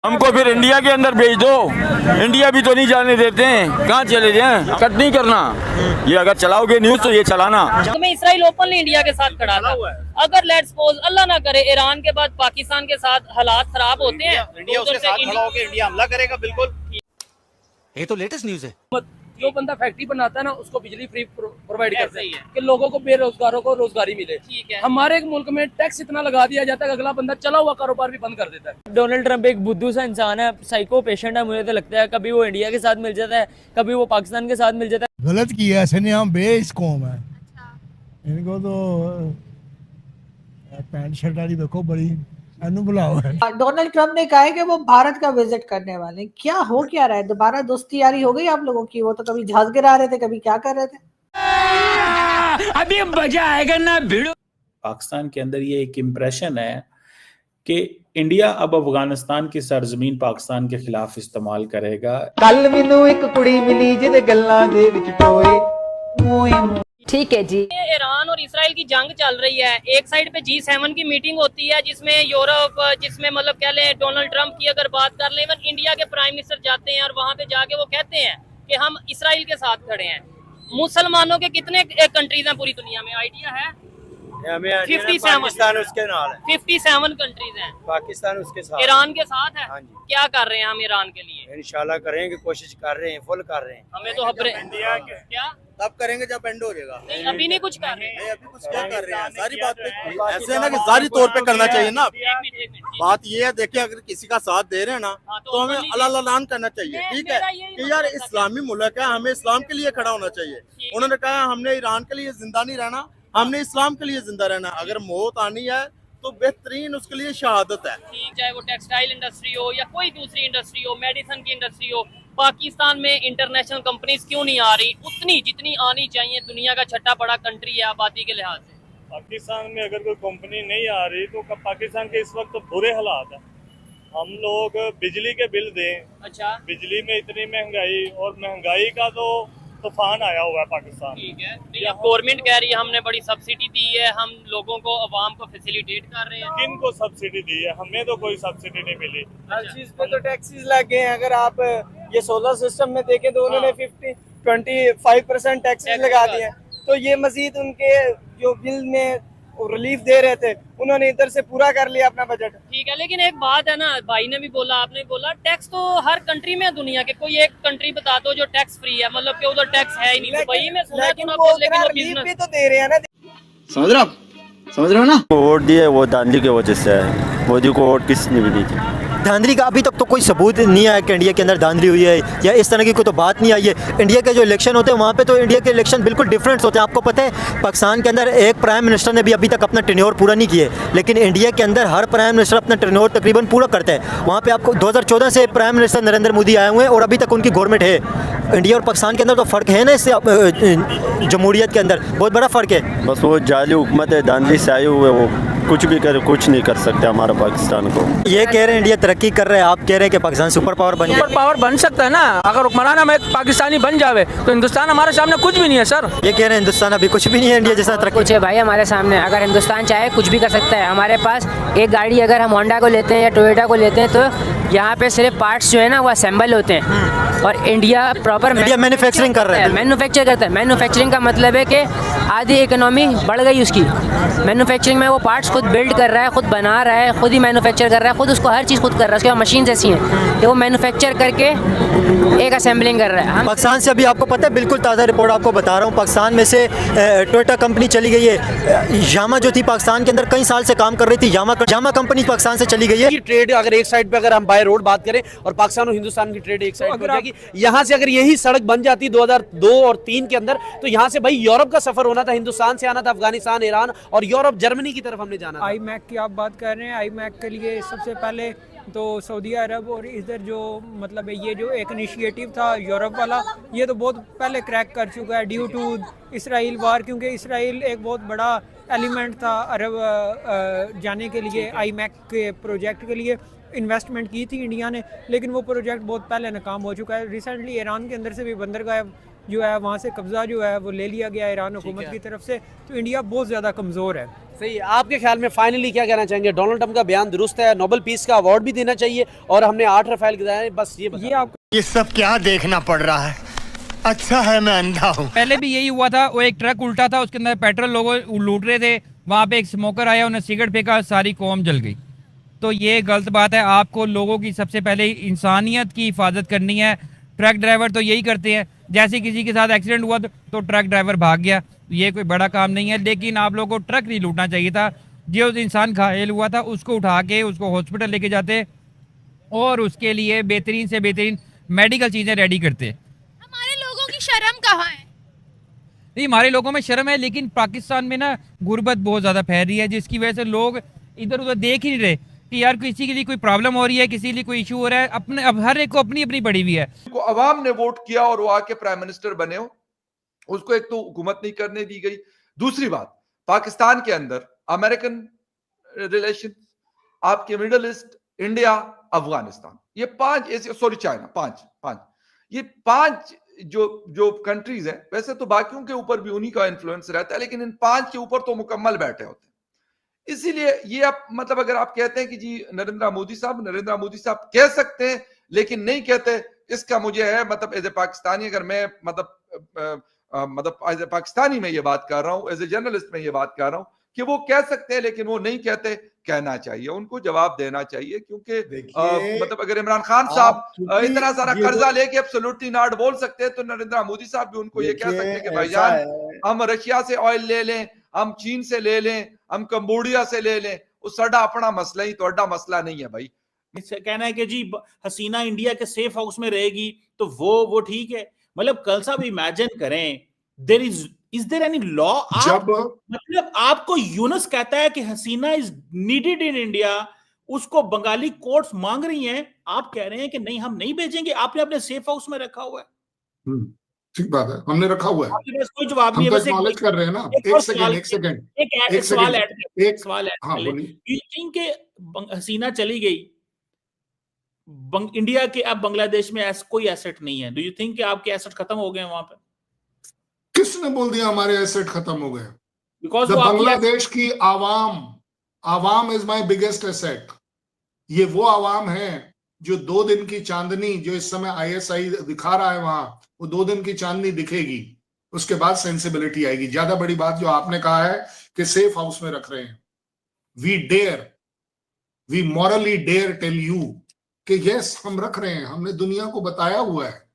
हमको फिर इंडिया के अंदर भेज दो, इंडिया भी तो नहीं जाने देते हैं, कहाँ चले जाएं? कट नहीं करना, ये अगर चलाओगे न्यूज तो ये चलाना। में इसराइल ओपनली इंडिया के साथ खड़ा था। अगर लेट्स सपोज अल्लाह ना करे ईरान के बाद पाकिस्तान के साथ हालात खराब होते हैं, इंडिया उसके साथ खड़ा होकर इंडिया हमला करेगा। बिल्कुल, ये तो लेटेस्ट न्यूज है। जो बंदा फैक्ट्री बनाता है ना, उसको बिजली फ्री प्रोवाइड करता है कि लोगों को, बेरोजगारों को रोजगारी मिले। ठीक है। हमारे मुल्क में टैक्स इतना लगा दिया जाता है कि अगला बंदा चला हुआ कारोबार भी बंद कर देता है। डोनाल्ड ट्रंप एक बुद्धू सा इंसान है, साइको पेशेंट है। मुझे तो लगता है कभी वो इंडिया के साथ मिल जाता है, कभी वो पाकिस्तान के साथ मिल जाता है। गलत किया ऐसे नहीं, हम बेस कौम है। इनको तो पैंट शर्ट वाली देखो बड़ी बुलाओ है। डोनाल्ड ट्रंप ने कहा है कि वो भारत का विजिट करने वाले हैं। क्या हो क्या रहा है? दोबारा दोस्ती यारी हो गई आप लोगों की? वो तो कभी जहाज गिरा रहे थे, कभी क्या कर रहे थे। अभी मजा आएगा ना भिड़ो। पाकिस्तान के अंदर ये एक इम्प्रेशन है कि इंडिया अब अफगानिस्तान की सरजमीन पाकिस्तान के खिलाफ इस्तेमाल करेगा। कल मैनू एक कुड़ी मिली जिहदे गल्लां दे विच टोए। ठीक है जी। ईरान और इसराइल की जंग चल रही है। एक साइड पे G7 की मीटिंग होती है जिसमें यूरोप, जिसमें मतलब कह लें डोनाल्ड ट्रंप की अगर बात कर लें, इवन इंडिया के प्राइम मिनिस्टर जाते हैं और वहां पे जाके वो कहते हैं कि हम इसराइल के साथ खड़े हैं। मुसलमानों के कितने कंट्रीज हैं पूरी दुनिया में, आइडिया है? 57 उसके नाल है। 57 कंट्रीज हैं। पाकिस्तान उसके साथ, ईरान के साथ है। हाँ जी। क्या कर रहे हैं हम ईरान के लिए? इंशाल्लाह करेंगे, कोशिश कर रहे हैं, फुल कर रहे हैं। हमें तो क्या तब करेंगे जब एंड हो जाएगा। नहीं, अभी नहीं कुछ कर रहे हैं। अभी कुछ क्या कर रहे हैं? सारी बात पे ऐसे है ना कि जारी तौर पे करना चाहिए ना। एक मिनट। बात ये है, देखिए अगर किसी का साथ दे रहे हैं ना, हाँ, तो हमें अल्लाह करना चाहिए। ठीक है कि यार इस्लामी मुल्क है, हमें इस्लाम के लिए खड़ा होना चाहिए। उन्होंने कहा हमने ईरान के लिए जिंदा नहीं रहना, हमने इस्लाम के लिए जिंदा रहना। अगर मौत आनी है तो बेहतरीन उसके लिए शहादत है। ठीक, चाहे वो टेक्सटाइल इंडस्ट्री हो या कोई दूसरी इंडस्ट्री हो, मेडिसिन की इंडस्ट्री हो, पाकिस्तान में इंटरनेशनल कंपनीज क्यों नहीं आ रही उतनी जितनी आनी चाहिए? दुनिया का छठा बड़ा कंट्री है आबादी के लिहाज से। पाकिस्तान में अगर कोई कंपनी नहीं आ रही तो पाकिस्तान के इस वक्त तो बुरे हालात है। हम लोग बिजली के बिल दें, अच्छा, बिजली में इतनी महंगाई, और महंगाई का तो तूफान आया हुआ है पाकिस्तान। ठीक है, गवर्नमेंट कह रही है हमने बड़ी सब्सिडी दी है, हम लोगों को, अवाम को फैसिलिटेट कर रहे हैं। किन को सब्सिडी दी है? हमें तो कोई सब्सिडी नहीं मिली। हर चीज पे तो टैक्सेस लग गए हैं। अगर आप ये सोलर सिस्टम में देखें तो उन्होंने 25% टैक्सेस लगा दिए हैं। तो ये मजीद उनके जो बिल में रिलीफ दे रहे थे, उन्होंने इधर से पूरा कर लिया अपना बजट। ठीक है, लेकिन एक बात है ना, भाई ने भी बोला, आपने भी बोला, टैक्स तो हर कंट्री में है दुनिया के। कोई एक कंट्री बता दो जो टैक्स फ्री है, मतलब कि उधर टैक्स है ही नहीं। दुबई में सुना लेकिन वो रिलीफ भी तो दे रहे हैं ना। समझ रहे हो ना? वोट दिए वो धांधली की वजह से है। मोदी को वोट किसने भी दी थी? धांधली का अभी तक तो कोई सबूत नहीं आया कि इंडिया के अंदर धांधली हुई है या इस तरह की कोई तो बात नहीं आई है। इंडिया के जो इलेक्शन होते हैं वहाँ पे तो इंडिया के इलेक्शन बिल्कुल डिफरेंट होते हैं। आपको पता है पाकिस्तान के अंदर एक प्राइम मिनिस्टर ने भी अभी तक अपना टेन्योर पूरा नहीं किए, लेकिन इंडिया के अंदर हर प्राइम मिनिस्टर अपना टेन्योर तकरीबन पूरा करता है। वहाँ पर आपको 2014 से प्राइम मिनिस्टर नरेंद्र मोदी आए हुए हैं और अभी तक उनकी गवर्नमेंट है। इंडिया और पाकिस्तान के अंदर तो फ़र्क है ना, इससे जमहूरियत के अंदर बहुत बड़ा फ़र्क है। बस वो जाली हुकूमत है, धांधली से आए हुए, वो कुछ भी करे, कुछ नहीं कर सकते हमारा पाकिस्तान को। ये कह रहे हैं इंडिया तरक्की कर रहे हैं, आप कह रहे हैं कि पाकिस्तान सुपर पावर बन सकता है ना। अगर हुक्मरान में एक पाकिस्तानी बन जावे तो हिंदुस्तान हमारे सामने कुछ भी नहीं है सर। ये कह रहे हैं हिंदुस्तान अभी कुछ भी नहीं है इंडिया जैसा तरक्की। कुछ है भाई हमारे सामने। अगर हिंदुस्तान चाहे कुछ भी कर सकता है। हमारे पास एक गाड़ी अगर हम होंडा को लेते हैं या टोयोटा को लेते हैं तो यहाँ पे सिर्फ पार्ट्स जो है ना वो असेंबल होते हैं, और इंडिया प्रॉपर मैन्युफैक्चरिंग कर रहा है, मैन्युफैक्चर करता है। मैन्युफैक्चरिंग का मतलब है कि आधी इकोनॉमी बढ़ गई उसकी। मैन्युफैक्चरिंग में वो पार्ट्स खुद बिल्ड कर रहा है, खुद बना रहा है, खुद ही मैन्युफैक्चर कर रहा है, खुद उसको हर चीज़ खुद कर रहा है। उसके बाद मशीन ऐसी हैं कि वो मैन्युफैक्चर करके एक असेंबलिंग कर रहा है। पाकिस्तान से अभी आपको पता है, बिल्कुल ताज़ा रिपोर्ट आपको बता रहा हूँ, पाकिस्तान में से टोयोटा कंपनी चली गई है। यामा जो थी पाकिस्तान के अंदर कई साल से काम कर रही थी, यामा कंपनी पाकिस्तान से चली गई है। ट्रेड अगर एक साइड पे, अगर हम बाय रोड बात करें और पाकिस्तान और हिंदुस्तान की ट्रेड एक साइड हो जाएगी, यहाँ से अगर यही सड़क बन जाती 2002 और 3 के अंदर, तो यहाँ से भाई यूरोप का सफर होना था, हिंदुस्तान से आना था, अफगानिस्तान, ईरान और यूरोप, जर्मनी की तरफ हमने जाना था। IMEC की आप बात कर रहे हैं। IMEC के लिए सबसे पहले तो सऊदी अरब और इधर जो मतलब ये जो एक इनिशिएटिव था यूरोप वाला, ये तो बहुत पहले क्रैक कर चुका है ड्यू टू इसराइल वार, क्योंकि इसराइल एक बहुत बड़ा एलिमेंट था अरब जाने के लिए IMEC के प्रोजेक्ट के लिए। इन्वेस्टमेंट की थी इंडिया ने, लेकिन वो प्रोजेक्ट बहुत पहले नाकाम हो चुका है। रिसेंटली ईरान के अंदर से भी बंदरगाह जो है वहाँ से कब्जा जो है वो ले लिया गया ईरान हुकूमत की तरफ से, तो इंडिया बहुत ज़्यादा कमज़ोर है। सही। आपके ख्याल में फाइनली क्या कहना चाहेंगे? डोनाल्ड ट्रंप का बयान दुरुस्त है, नोबेल पीस का अवार्ड भी देना चाहिए और हमने 8 रफेल गिराए, बस ये ये सब क्या देखना पड़ रहा है? अच्छा है मैं अंधा हूँ। पहले भी यही हुआ था, वो एक ट्रक उल्टा था, उसके अंदर पेट्रोल लोग लूट रहे थे, वहाँ पे एक स्मोकर आया, उन्हें सिगरेट फेंका, सारी कौम जल गई। तो ये गलत बात है। आपको लोगों की सबसे पहले इंसानियत की हिफाजत करनी है। ट्रक ड्राइवर तो यही करते हैं, जैसे किसी के साथ एक्सीडेंट हुआ तो ट्रक ड्राइवर भाग गया, ये कोई बड़ा काम नहीं है। लेकिन आप लोगों को ट्रक नहीं लूटना चाहिए था। जो इंसान घायल हुआ था उसको उठा के उसको हॉस्पिटल लेके जाते और उसके लिए बेहतरीन से बेहतरीन मेडिकल चीज़ें रेडी करते। हमारे लोगों की शर्म कहाँ है? नहीं, हमारे लोगों में शर्म है, लेकिन पाकिस्तान में ना गुर्बत बहुत ज़्यादा फैल रही है, जिसकी वजह से लोग इधर उधर देख ही नहीं रहे कि यार किसी के लिए कोई प्रॉब्लम हो रही है, किसी के लिए कोई इशू हो रहा है। अपने अब हर एक को अपनी अपनी पड़ी हुई है। को अवाम ने वोट किया और वो आके प्राइम मिनिस्टर बने हो, उसको एक तो हुकूमत नहीं करने दी गई। दूसरी बात, पाकिस्तान के अंदर अमेरिकन रिलेशन, आपके मिडल ईस्ट, इंडिया, अफगानिस्तान, ये 5 ऐसे, सॉरी चाइना, 5 ये 5 जो कंट्रीज हैं। वैसे तो बाकियों के ऊपर भी उन्हीं का इन्फ्लुएंस रहता है, लेकिन इन 5 के ऊपर तो मुकम्मल बैठे होते हैं। इसीलिए ये आप मतलब अगर आप कहते हैं कि जी नरेंद्र मोदी साहब कह सकते हैं लेकिन नहीं कहते, इसका मुझे है मतलब एज ए पाकिस्तानी, अगर मैं मतलब एज ए पाकिस्तानी में ये बात कर रहा हूं, एज ए जर्नलिस्ट में ये बात कर रहा हूं कि वो कह सकते हैं लेकिन वो नहीं कहते। कहना चाहिए, उनको जवाब देना चाहिए, क्योंकि मतलब अगर इमरान खान साहब इतना सारा कर्जा लेके एब्सोल्युटली नॉट बोल सकते हैं, तो नरेंद्र मोदी साहब भी उनको ये कह सकते हैं कि भाईजान हम रशिया से ऑयल ले लें, हम चीन से ले लें, हम कंबोडिया से ले लें, वो साडा अपना मसला ही, तो मसला नहीं है भाई। कहना है कि जी हसीना इंडिया के सेफ हाउस में रहेगी तो वो ठीक है। मतलब कल साहब इमेजिन करें, इज देयर एनी लॉ? मतलब आपको यूनुस कहता है कि हसीना इज नीडेड इन इंडिया, उसको बंगाली कोर्ट्स मांग रही हैं, आप कह रहे हैं कि नहीं हम नहीं भेजेंगे, आपने अपने सेफ हाउस में रखा हुआ है। ठीक बात है, हमने रखा हुआ है, आपके पास कोई जवाब नहीं है। वैसे एक्नॉलेज कर रहे हैं ना। एक सवाल हसीना चली गई, इंडिया के अब बांग्लादेश में कोई एसेट नहीं है, डू यू थिंक कि आपके एसेट खत्म हो गए वहां पे? किसने बोल दिया हमारे एसेट खत्म हो गए? बिकॉज बांग्लादेश की आवाम इज माय बिगेस्ट एसेट। ये वो आवाम है जो 2 दिन की चांदनी जो इस समय ISI दिखा रहा है वहां, वो 2 दिन की चांदनी दिखेगी, उसके बाद सेंसिबिलिटी आएगी। ज्यादा बड़ी बात जो आपने कहा है कि सेफ हाउस में रख रहे हैं, we morally dare tell you कि यस हम रख रहे हैं, हमने दुनिया को बताया हुआ है